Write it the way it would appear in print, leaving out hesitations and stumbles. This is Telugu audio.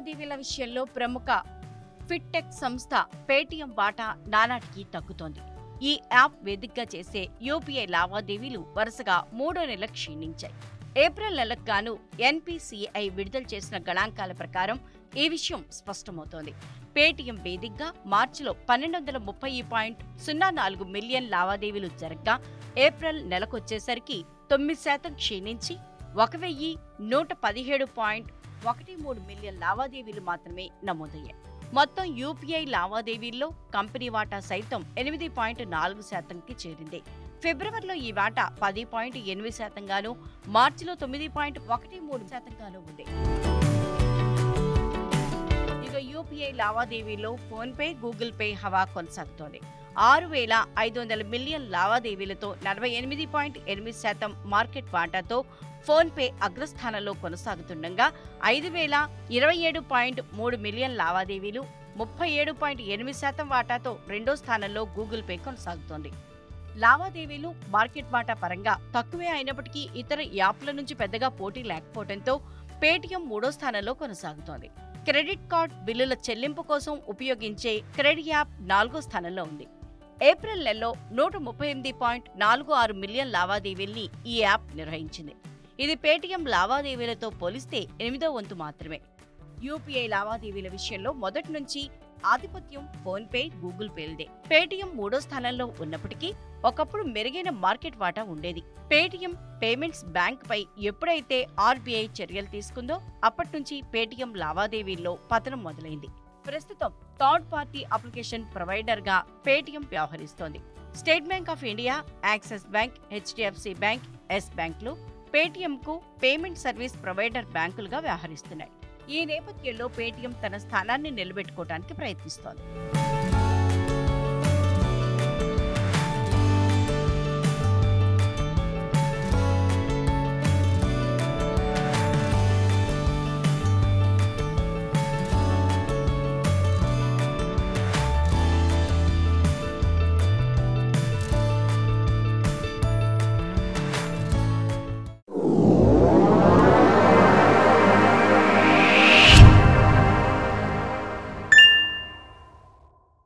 లావాదేవీల విషయంలో ప్రముఖ ఫిట్టెక్ సంస్థ పేటీఎం వాటా నానాటికి తగ్గుతోంది. ఈ యాప్ వేదికగా చేసే యూపీఐ లావాదేవీలు వరుసగా 3వ నెల క్షీణించాయి. ఏప్రిల్ నెలకు గాను ఎన్పీసీఐ విడుదల చేసిన గణాంకాల ప్రకారం ఈ విషయం స్పష్టమవుతోంది. పేటీఎం వేదికగా మార్చిలో 1230.04 మిలియన్ లావాదేవీలు జరగ్గా ఏప్రిల్ నెలకొచ్చేసరికి 9% క్షీణించి 1117.13 మిలియన్ లావాదేవీలు మాత్రమే నమోదయ్యాయి. మొత్తం యూపీఐ లావాదేవీల్లో కంపెనీ వాటా సైతం 8.4%కి చేరింది. ఫిబ్రవరిలో ఈ వాటా 10.8% గాను, మార్చిలో 9.13% గాను ఉంది. ఇక యూపీఐ లావాదేవీల్లో ఫోన్పే, గూగుల్ పే హవా కొనసాగుతోంది. 6,500 మిలియన్ లావాదేవీలతో 48.8% మార్కెట్ వాటాతో ఫోన్పే అగ్రస్థానంలో కొనసాగుతుండగా 5,027.3 మిలియన్ లావాదేవీలు 37.8% వాటాతో రెండో స్థానంలో గూగుల్ పే కొనసాగుతోంది. లావాదేవీలు మార్కెట్ వాటా పరంగా తక్కువే అయినప్పటికీ ఇతర యాప్ల నుంచి పెద్దగా పోటీ లేకపోవడంతో పేటీఎం 3వ స్థానంలో కొనసాగుతోంది. క్రెడిట్ కార్డ్ బిల్లుల చెల్లింపు కోసం ఉపయోగించే క్రెడిట్ యాప్ 4వ స్థానంలో ఉంది. ఏప్రిల్ నెలలో 138.46 మిలియన్ లావాదేవీల్ని ఈ యాప్ నిర్వహించింది. ఇది పేటీఎం లావాదేవీలతో పోలిస్తే 8వ వంతు మాత్రమే. యూపీఐ లావాదేవీల విషయంలో మొదటి నుంచి ఆధిపత్యం ఫోన్పే, గూగుల్ పేలదే. పేటీఎం 3వ స్థానంలో ఉన్నప్పటికీ ఒకప్పుడు మెరుగైన మార్కెట్ వాటా ఉండేది. పేటీఎం పేమెంట్స్ బ్యాంక్ పై ఎప్పుడైతే ఆర్బీఐ చర్యలు తీసుకుందో అప్పటి నుంచి పేటీఎం లావాదేవీల్లో పతనం మొదలైంది. ప్రస్తుతం థర్డ్ పార్టీ అప్లికేషన్ ప్రొవైడర్ గా పేటీఎం వ్యవహరిస్తోంది. State Bank of India, Axis Bank, HDFC Bank, Yes బ్యాంక్లు పేటీఎంకు పేమెంట్ సర్వీస్ ప్రొవైడర్ బ్యాంకులుగా వ్యవహరిస్తున్నాయి. ఈ నేపథ్యంలో పేటీఎం తన స్థానాన్ని నిలబెట్టుకోవడానికి ప్రయత్నిస్తోంది.